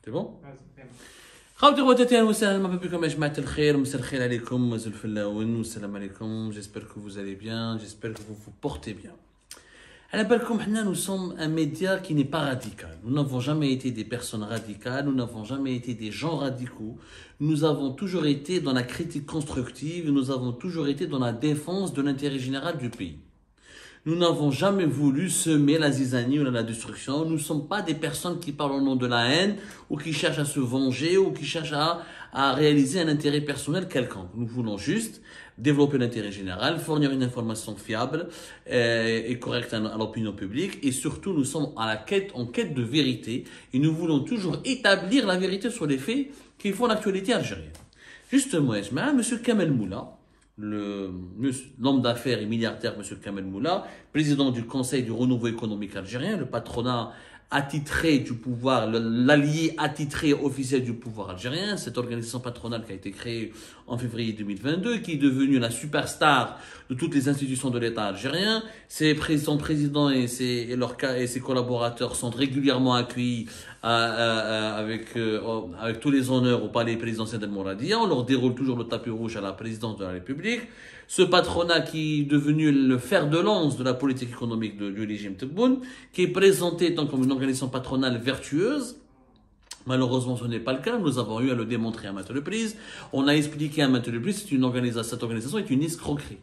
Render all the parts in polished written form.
C'est bon? J'espère que vous allez bien, j'espère que vous vous portez bien. Nous sommes un média qui n'est pas radical. Nous n'avons jamais été des personnes radicales, nous n'avons jamais été des gens radicaux. Nous avons toujours été dans la critique constructive, nous avons toujours été dans la défense de l'intérêt général du pays. Nous n'avons jamais voulu semer la zizanie ou la destruction. Nous ne sommes pas des personnes qui parlent au nom de la haine ou qui cherchent à se venger ou qui cherchent à réaliser un intérêt personnel quelconque. Nous voulons juste développer l'intérêt général, fournir une information fiable et correcte à l'opinion publique et surtout nous sommes en quête de vérité et nous voulons toujours établir la vérité sur les faits qui font l'actualité algérienne. Justement, M. Kamel Moula, l'homme d'affaires et milliardaire M. Kamel Moula, président du Conseil du renouveau économique algérien, le patronat attitré du pouvoir, l'allié attitré officiel du pouvoir algérien, cette organisation patronale qui a été créée en février 2022, qui est devenue la superstar de toutes les institutions de l'État algérien. Son président et ses collaborateurs sont régulièrement accueillis avec tous les honneurs au palais présidentiel d'El Mouradia. On leur déroule toujours le tapis rouge à la présidence de la République. Ce patronat qui est devenu le fer de lance de la politique économique du régime Tebboune, qui est présenté comme une organisation patronale vertueuse. Malheureusement, ce n'est pas le cas. Nous avons eu à le démontrer à maintes reprises. On a expliqué à maintes reprises que cette organisation est une escroquerie.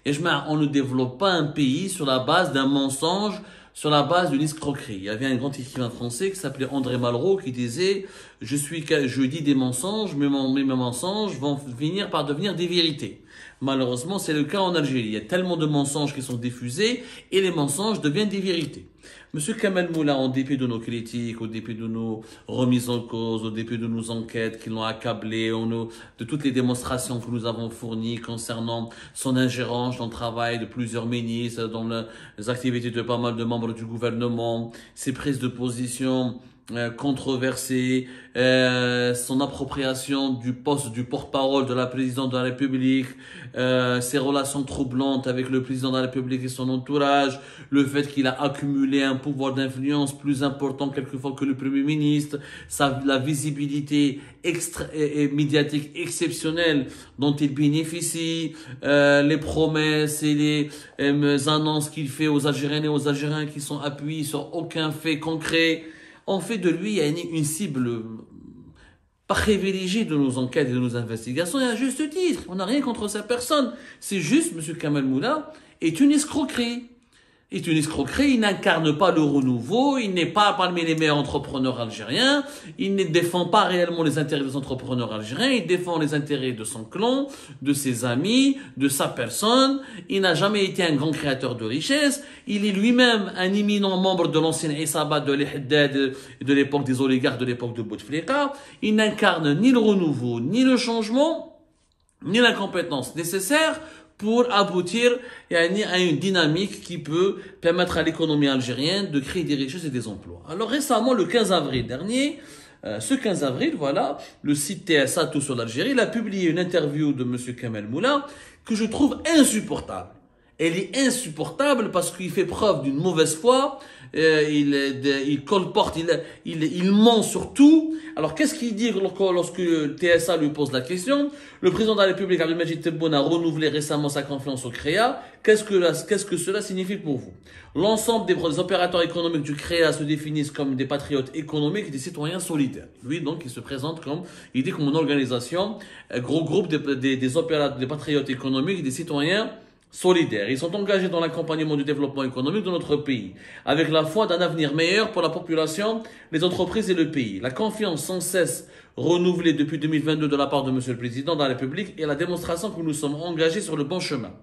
Et on ne développe pas un pays sur la base d'un mensonge, sur la base d'une escroquerie. Il y avait un grand écrivain français qui s'appelait André Malraux qui disait « Je dis des mensonges, mais mes mensonges vont finir par devenir des vérités ». Malheureusement, c'est le cas en Algérie. Il y a tellement de mensonges qui sont diffusés et les mensonges deviennent des vérités. Monsieur Kamel Moula, en dépit de nos critiques, au dépit de nos remises en cause, au dépit de nos enquêtes qui l'ont accablé, de toutes les démonstrations que nous avons fournies concernant son ingérence dans le travail de plusieurs ministres, dans les activités de pas mal de membres du gouvernement, ses prises de position controversée, son appropriation du poste du porte-parole de la présidente de la République, ses relations troublantes avec le président de la République et son entourage, le fait qu'il a accumulé un pouvoir d'influence plus important quelquefois que le Premier ministre, la visibilité médiatique exceptionnelle dont il bénéficie, les promesses et les annonces qu'il fait aux Algériennes et aux Algériens qui sont appuyés sur aucun fait concret. On fait de lui une cible privilégiée de nos enquêtes et de nos investigations, et à juste titre. On n'a rien contre sa personne. C'est juste, M. Kamel Moula est une escroquerie. Il n'incarne pas le renouveau, il n'est pas parmi les meilleurs entrepreneurs algériens, il ne défend pas réellement les intérêts des entrepreneurs algériens, il défend les intérêts de son clan, de ses amis, de sa personne, il n'a jamais été un grand créateur de richesse, il est lui-même un éminent membre de l'ancienne Issaba de l'Ihdad de l'époque des oligarques, de l'époque de Bouteflika, il n'incarne ni le renouveau, ni le changement, ni la compétence nécessaire pour aboutir à une dynamique qui peut permettre à l'économie algérienne de créer des richesses et des emplois. Alors récemment, le 15 avril dernier, ce 15 avril, voilà, le site TSA Tout sur l'Algérie, il a publié une interview de M. Kamel Moula que je trouve insupportable. Elle est insupportable parce qu'il fait preuve d'une mauvaise foi, il colporte, il ment sur tout. Alors qu'est-ce qu'il dit lorsque le TSA lui pose la question? Le président de la République, Abdelmadjid Tebboune, a renouvelé récemment sa confiance au CREA. Qu'est-ce que cela signifie pour vous? L'ensemble des opérateurs économiques du CREA se définissent comme des patriotes économiques et des citoyens solidaires. Lui, donc, il se présente comme une organisation, gros groupe des patriotes économiques et des citoyens solidaires. Ils sont engagés dans l'accompagnement du développement économique de notre pays, avec la foi d'un avenir meilleur pour la population, les entreprises et le pays. La confiance sans cesse renouvelée depuis 2022 de la part de M. le Président de la République est la démonstration que nous sommes engagés sur le bon chemin.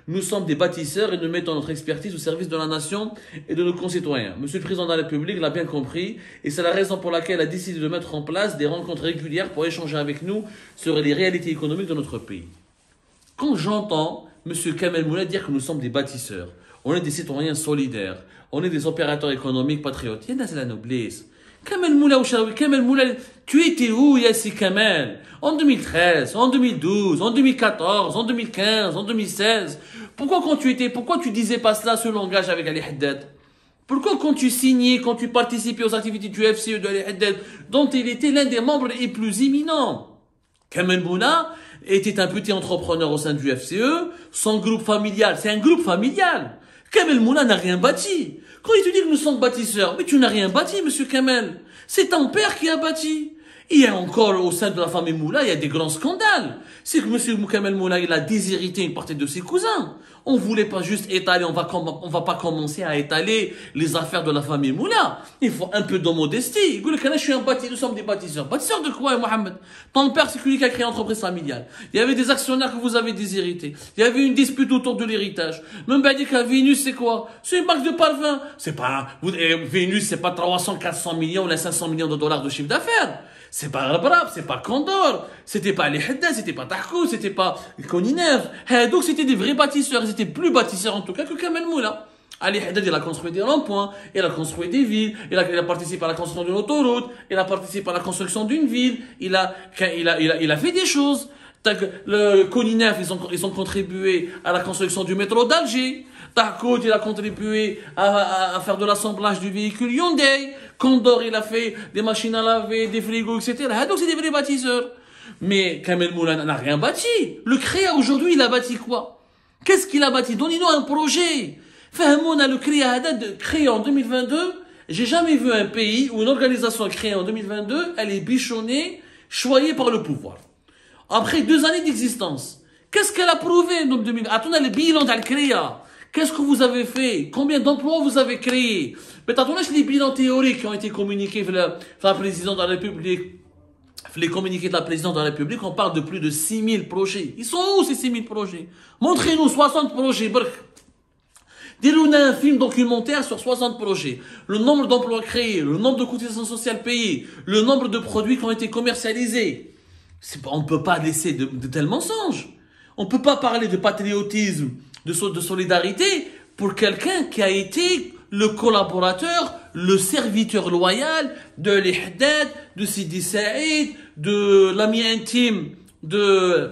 Nous sommes des bâtisseurs et nous mettons notre expertise au service de la nation et de nos concitoyens. M. le Président de la République l'a bien compris et c'est la raison pour laquelle il a décidé de mettre en place des rencontres régulières pour échanger avec nous sur les réalités économiques de notre pays. Quand j'entends M. Kamel Moula dire que nous sommes des bâtisseurs, on est des citoyens solidaires, on est des opérateurs économiques patriotes, c'est la noblesse. Kamel Moula, tu étais où, Yassi Kamel? En 2013, en 2012, en 2014, en 2015, en 2016. Pourquoi tu disais pas cela, ce langage avec Ali Haddad? Pourquoi quand tu signais, quand tu participais aux activités du FCE de l'Haddad, dont il était l'un des membres les plus éminents? Kamel Moula était un petit entrepreneur au sein du FCE, son groupe familial, c'est un groupe familial. Kamel Moula n'a rien bâti. Quand il te dit que nous sommes bâtisseurs, mais tu n'as rien bâti, monsieur Kamel. C'est ton père qui a bâti. Il y a encore, au sein de la famille Moula, il y a des grands scandales. C'est que monsieur Kamel Moula, il a déshérité une partie de ses cousins. On voulait pas juste étaler, on va pas commencer à étaler les affaires de la famille Moula. Il faut un peu de modestie. Il dit que là, je suis un bâtisseur, nous sommes des bâtisseurs. Bâtisseurs de quoi, Mohamed? Ton père, c'est celui qui a créé l'entreprise familiale. Il y avait des actionnaires que vous avez déshérités. Il y avait une dispute autour de l'héritage. Même ben, dit que Vénus, c'est quoi? C'est une marque de parfum. C'est pas, Vénus, c'est pas 300, 400 millions ou 500 millions de dollars de chiffre d'affaires. C'est pas Rabrab, c'est pas Condor, c'était pas les Haddad, c'était pas Tahkou, c'était pas Koninev. Donc c'était des vrais bâtisseurs, ils étaient plus bâtisseurs en tout cas que Kamel Moula. Ali Haddad, il a construit des ronds-points, il a construit des villes, il a participé à la construction d'une autoroute, il a participé à la construction d'une ville, il a fait des choses. Le Koninev, ils ont contribué à la construction du métro d'Alger. Tahkou, il a contribué à faire de l'assemblage du véhicule Hyundai. Condor, il a fait des machines à laver, des frigos, etc. Donc c'est des vrais bâtisseurs. Mais Kamel Moula n'a rien bâti. Le CREA aujourd'hui, il a bâti quoi? Qu'est-ce qu'il a bâti? Donnez-nous un projet. Fahamouna, le CREA créé en 2022. J'ai jamais vu un pays où une organisation créée en 2022, elle est bichonnée, choyée par le pouvoir. Après 2 années d'existence, qu'est-ce qu'elle a prouvé en 2022? Attendez le bilan de la CREA. Qu'est-ce que vous avez fait? Combien d'emplois vous avez créés? Mais attendez les bilans théoriques qui ont été communiqués par la présidente de la République. Les communiqués de la présidente de la République, on parle de plus de 6000 projets. Ils sont où ces 6000 projets? Montrez-nous 60 projets. Dis-nous un film documentaire sur 60 projets. Le nombre d'emplois créés, le nombre de cotisations sociales payées, le nombre de produits qui ont été commercialisés. On ne peut pas laisser de tels mensonges. On ne peut pas parler de patriotisme, de solidarité pour quelqu'un qui a été le collaborateur, le serviteur loyal de l'Haddad, de Sidi Saïd, de l'ami intime de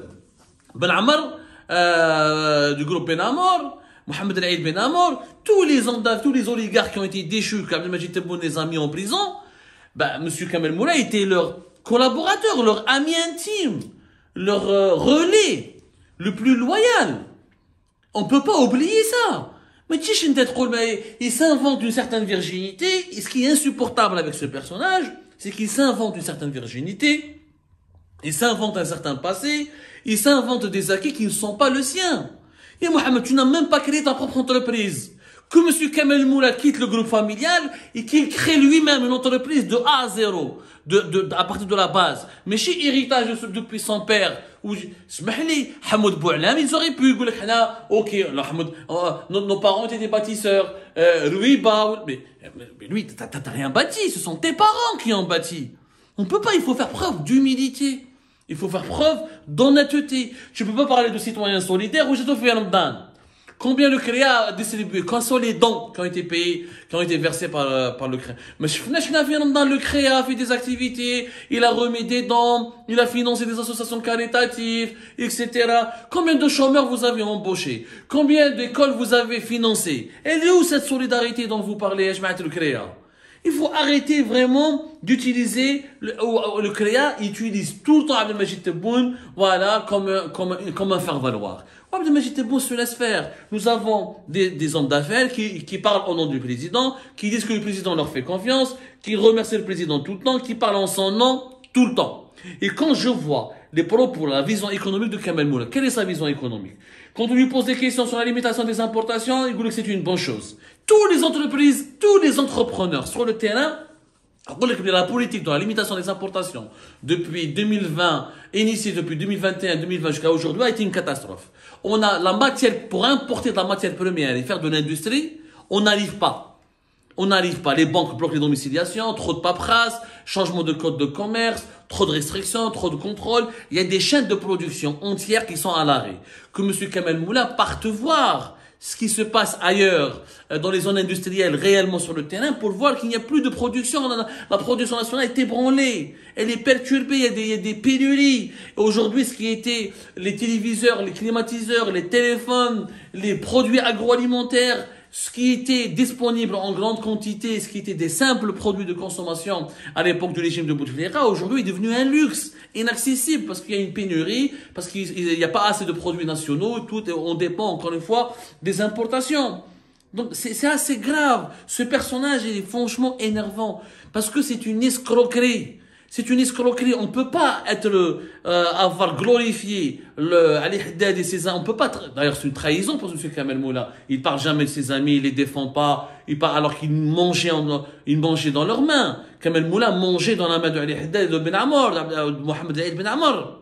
Ben Amr, du groupe Ben Amr, Mohamed El-Aïd Ben Amr, tous les oligarques qui ont été déchus, comme Abdelmajid Tebboune les a mis en prison, monsieur Kamel Moula était leur collaborateur, leur ami intime, leur relais le plus loyal. On peut pas oublier ça. Mais il s'invente une certaine virginité. Et ce qui est insupportable avec ce personnage, c'est qu'il s'invente une certaine virginité. Il s'invente un certain passé. Il s'invente des acquis qui ne sont pas le sien. Et Mohamed, tu n'as même pas créé ta propre entreprise. Que monsieur Kamel Moula quitte le groupe familial et qu'il crée lui-même une entreprise de A à 0. À partir de la base. Mais chez héritage depuis son père, Hamoud Bou'alam, ils auraient pu dire, ok, nos parents étaient des bâtisseurs, mais lui, t'as rien bâti, ce sont tes parents qui ont bâti. On peut pas, il faut faire preuve d'humilité. Il faut faire preuve d'honnêteté. Tu peux pas parler de citoyens solidaires ou je te fais un dan. Combien le CREA a distribué? Quand sont les dons qui ont été payés, qui ont été versés par le CREA? Mais le CREA a fait des activités, il a remis des dons, il a financé des associations caritatives, etc. Combien de chômeurs vous avez embauchés? Combien d'écoles vous avez financées? Elle est où cette solidarité dont vous parlez, le CREA? Il faut arrêter vraiment d'utiliser le CREA, il utilise tout le temps Abdelmajid Tebboune, voilà, comme un faire-valoir. Abdelmajid Tebboune se laisse faire. Nous avons des hommes d'affaires qui parlent au nom du président, qui disent que le président leur fait confiance, qui remercient le président tout le temps, qui parlent en son nom tout le temps. Et quand je vois les propos, la vision économique de Kamel Moula, quelle est sa vision économique? Quand on lui pose des questions sur la limitation des importations, il dit que c'est une bonne chose. Toutes les entreprises, tous les entrepreneurs sur le terrain, la politique de la limitation des importations depuis 2020, initiée depuis 2021-2020 jusqu'à aujourd'hui, a été une catastrophe. On a la matière, pour importer de la matière première et faire de l'industrie, on n'arrive pas. On n'arrive pas. Les banques bloquent les domiciliations, trop de paperasse, changement de code de commerce, trop de restrictions, trop de contrôles. Il y a des chaînes de production entières qui sont à l'arrêt. Que M. Kamel Moula parte voir ce qui se passe ailleurs, dans les zones industrielles, réellement sur le terrain, pour voir qu'il n'y a plus de production. La production nationale est ébranlée. Elle est perturbée. Il y a des pénuries. Aujourd'hui, ce qui était les téléviseurs, les climatiseurs, les téléphones, les produits agroalimentaires, Ce qui était disponible en grande quantité, ce qui était des simples produits de consommation à l'époque du régime de Bouteflika, aujourd'hui est devenu un luxe inaccessible parce qu'il y a une pénurie, parce qu'il n'y a pas assez de produits nationaux, on dépend encore une fois des importations. Donc c'est assez grave. Ce personnage est franchement énervant parce que c'est une escroquerie. C'est une escroquerie. On ne peut pas avoir glorifié Ali Haddad et ses amis. On peut pas. D'ailleurs, c'est une trahison pour M. Kamel Moula. Il parle jamais de ses amis, il les défend pas. Il parle alors qu'ils mangeaient dans leurs mains. Kamel Moula mangeait dans la main de Ali Haddad, de Ben Ammar, de Mohamed Aïd Ben Ammar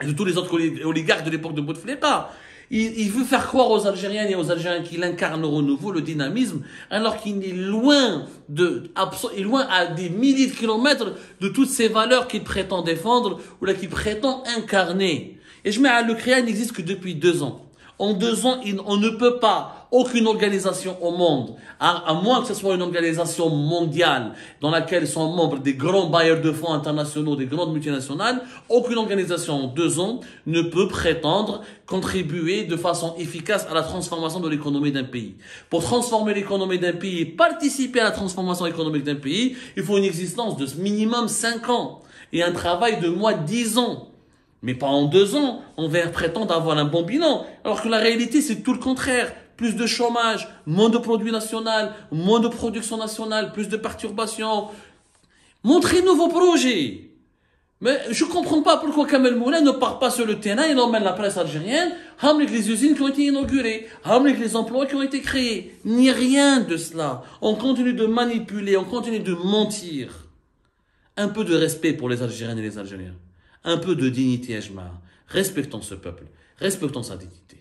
et de tous les autres oligarques de l'époque de Bouteflika. Il veut faire croire aux Algériens et aux Algériens qu'il incarne au renouveau, le dynamisme, alors qu'il est loin à des milliers de kilomètres de toutes ces valeurs qu'il prétend défendre ou là qu'il prétend incarner. Et le CREA n'existe que depuis 2 ans. En 2 ans, on ne peut pas, aucune organisation au monde, à moins que ce soit une organisation mondiale dans laquelle sont membres des grands bailleurs de fonds internationaux, des grandes multinationales, aucune organisation en 2 ans ne peut prétendre contribuer de façon efficace à la transformation de l'économie d'un pays. Pour transformer l'économie d'un pays et participer à la transformation économique d'un pays, il faut une existence de minimum 5 ans et un travail de moins de 10 ans. Mais pas en 2 ans, on va prétendre avoir un bon bilan. Alors que la réalité, c'est tout le contraire. Plus de chômage, moins de produits nationaux, moins de production nationale, plus de perturbations. Montrez-nous vos projets. Mais je comprends pas pourquoi Kamel Moula ne part pas sur le terrain et emmène la presse algérienne, avec les usines qui ont été inaugurées, avec les emplois qui ont été créés. Ni rien de cela. On continue de manipuler, on continue de mentir. Un peu de respect pour les Algériennes et les Algériens. Un peu de dignité, Ajma. Respectons ce peuple. Respectons sa dignité.